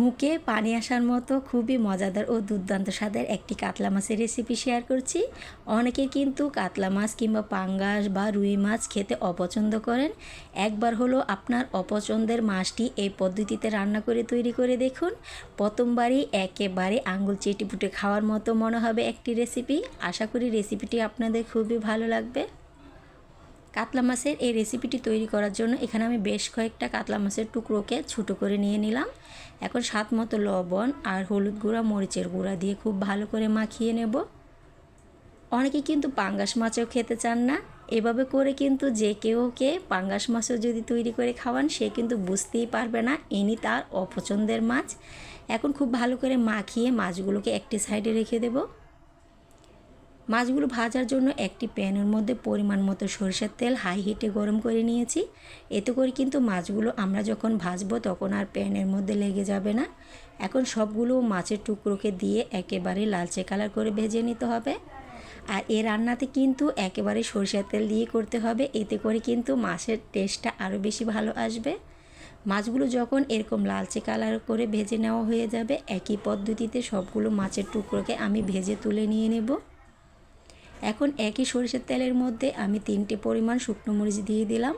মুখে পানি আসার মতো খুবই মজাদার ও দুর্দান্ত স্বাদের একটি কাতলা মাছের রেসিপি শেয়ার করছি। অনেকে কিন্তু কাতলা মাছ কিংবা পাঙ্গাস বা রুই মাছ খেতে অপছন্দ করেন। একবার হলো আপনার অপছন্দের মাছটি এই পদ্ধতিতে রান্না করে তৈরি করে দেখুন। প্রথমবারই একেবারে আঙ্গুল চেটেপুটে খাওয়ার মতো মনে হবে একটি রেসিপি। আশা করি রেসিপিটি আপনাদের খুবই ভালো লাগবে। কাতলা মাছের এই রেসিপিটি তৈরি করার জন্য এখানে আমি বেশ কয়েকটা কাতলা মাছের টুকরোকে ছোটো করে নিয়ে নিলাম। এখন স্বাদ মতো লবণ আর হলুদ গুঁড়া, মরিচের গুঁড়া দিয়ে খুব ভালো করে মাখিয়ে নেব। অনেকে কিন্তু পাঙ্গাস মাছও খেতে চান না। এভাবে করে কিন্তু যে কেউকে পাঙ্গাস মাছও যদি তৈরি করে খাওয়ান সে কিন্তু বুঝতেই পারবে না ইনি তার অপছন্দের মাছ। এখন খুব ভালো করে মাখিয়ে মাছগুলোকে একটি সাইডে রেখে দেব। মাছগুলো ভাজার জন্য একটি প্যানের মধ্যে পরিমাণ মতো সরিষার তেল হাই হিটে গরম করে নিয়েছি। এতে করে কিন্তু মাছগুলো আমরা যখন ভাজবো তখন আর প্যানের মধ্যে লেগে যাবে না। এখন সবগুলো মাছের টুকরোকে দিয়ে একেবারে লালচে কালার করে ভেজে নিতে হবে। আর এই রান্নাতে কিন্তু একেবারে সরিষার তেল দিয়ে করতে হবে, এতে করে কিন্তু মাছের টেস্টটা আরও বেশি ভালো আসবে। মাছগুলো যখন এরকম লালচে কালার করে ভেজে নেওয়া হয়ে যাবে, একই পদ্ধতিতে সবগুলো মাছের টুকরোকে আমি ভেজে তুলে নিয়ে নেব। এখন একই সরিষার তেলের মধ্যে আমি 3টে পরিমাণ শুকনো মরিচ দিয়ে দিলাম।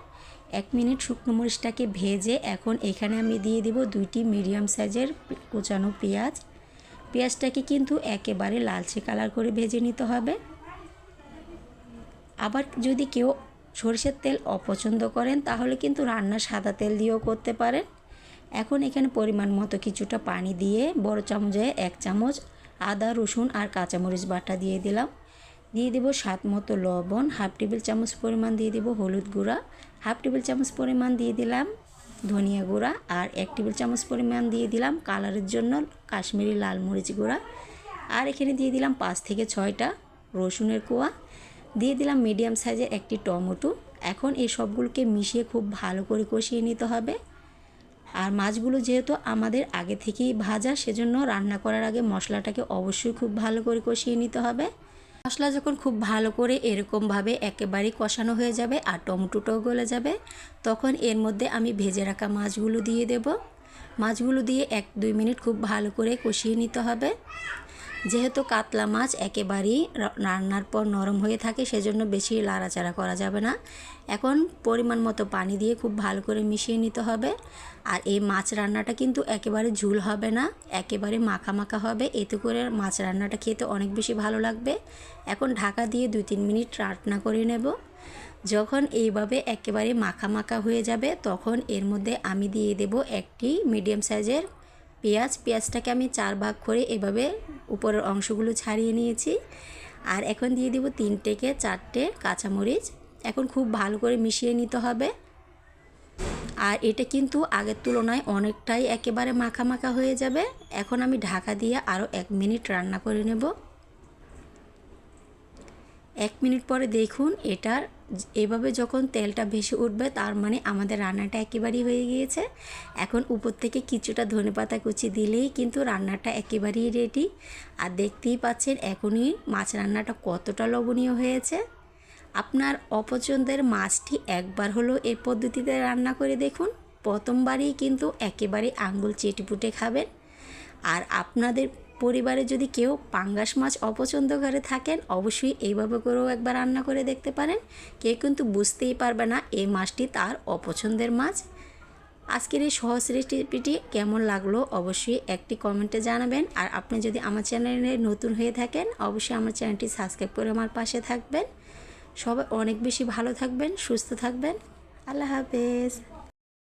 1 মিনিট শুকনো মরিচটাকে ভেজে এখন এখানে আমি দিয়ে দিব 2টি মিডিয়াম সাইজের কুচানো পেঁয়াজ। পেঁয়াজটাকে কিন্তু একেবারে লালচে কালার করে ভেজে নিতে হবে। আবার যদি কেউ সরিষার তেল অপছন্দ করেন তাহলে কিন্তু রান্না সাদা তেল দিয়েও করতে পারেন। এখন এখানে পরিমাণ মতো কিছুটা পানি দিয়ে বড় চামচে 1 চামচ আদা, রসুন আর কাঁচামরিচ বাটা দিয়ে দিলাম। দিয়ে দেব স্বাদ মতো লবণ, হাফ টেবিল চামচ পরিমাণ দিয়ে দেব হলুদ গুঁড়া, হাফ টেবিল চামচ পরিমাণ দিয়ে দিলাম ধনিয়া গুঁড়া আর 1 টেবিল চামচ পরিমাণ দিয়ে দিলাম কালারের জন্য কাশ্মীরি লাল মরিচ গুঁড়া। আর এখানে দিয়ে দিলাম 5 থেকে 6টা রসুনের কোয়া, দিয়ে দিলাম মিডিয়াম সাইজের একটি টমেটো। এখন এই সবগুলোকে মিশিয়ে খুব ভালো করে কষিয়ে নিতে হবে। আর মাছগুলো যেহেতু আমাদের আগে থেকেই ভাজা, সেজন্য রান্না করার আগে মশলাটাকে অবশ্যই খুব ভালো করে কষিয়ে নিতে হবে। মশলা যখন খুব ভালো করে এরকমভাবে একেবারে কষানো হয়ে যাবে আর টমেটোটাও গলে যাবে, তখন এর মধ্যে আমি ভেজে রাখা মাছগুলো দিয়ে দেব। মাছগুলো দিয়ে 1-2 মিনিট খুব ভালো করে কষিয়ে নিতে হবে। যেহেতু কাতলা মাছ একেবারেই রান্নার পর নরম হয়ে থাকে, সেজন্য বেশি লাড়াচাড়া করা যাবে না। এখন পরিমাণ মতো পানি দিয়ে খুব ভালো করে মিশিয়ে নিতে হবে। আর এই মাছ রান্নাটা কিন্তু একেবারে ঝুল হবে না, একেবারে মাখা মাখা হবে, এতে করে মাছ রান্নাটা খেতে অনেক বেশি ভালো লাগবে। এখন ঢাকা দিয়ে 2-3 মিনিট রান্না করে নেব। যখন এইভাবে একেবারে মাখা মাখা হয়ে যাবে তখন এর মধ্যে আমি দিয়ে দেব একটি মিডিয়াম সাইজের পেঁয়াজটাকে আমি 4 ভাগ করে এভাবে উপরের অংশগুলো ছাড়িয়ে নিয়েছি। আর এখন দিয়ে দেব 3 থেকে 4টে কাঁচামরিচ। এখন খুব ভালো করে মিশিয়ে নিতে হবে। আর এটা কিন্তু আগের তুলনায় অনেকটাই একেবারে মাখা মাখা হয়ে যাবে। এখন আমি ঢাকা দিয়ে আরও 1 মিনিট রান্না করে নেব। 1 মিনিট পরে দেখুন এটার এভাবে যখন তেলটা ভেসে উঠবে তার মানে আমাদের রান্নাটা একেবারেই হয়ে গিয়েছে। এখন উপর থেকে কিছুটা ধনেপাতা কুচি দিলেই কিন্তু রান্নাটা একেবারেই রেডি। আর দেখতেই পাচ্ছেন এখনই মাছ রান্নাটা কতটা লোভনীয় হয়েছে। আপনার অপছন্দের মাছটি একবার হলো এই পদ্ধতিতে রান্না করে দেখুন, প্রথমবারই কিন্তু একেবারে আঙ্গুল চেটেপুটে খাবেন। আর আপনাদের পরিবারে যদি কেউ পাঙ্গাস মাছ অপছন্দ করে থাকেন অবশ্যই এইভাবে করেও একবার রান্না করে দেখতে পারেন। কেউ কিন্তু বুঝতেই পারবে না এই মাছটি তার অপছন্দের মাছ। আজকের এই সহজ রেসিপিটি কেমন লাগলো অবশ্যই একটি কমেন্টে জানাবেন। আর আপনি যদি আমার চ্যানেলে নতুন হয়ে থাকেন অবশ্যই আমার চ্যানেলটি সাবস্ক্রাইব করে আমার পাশে থাকবেন। সবাই অনেক বেশি ভালো থাকবেন, সুস্থ থাকবেন। আল্লাহ হাফেজ।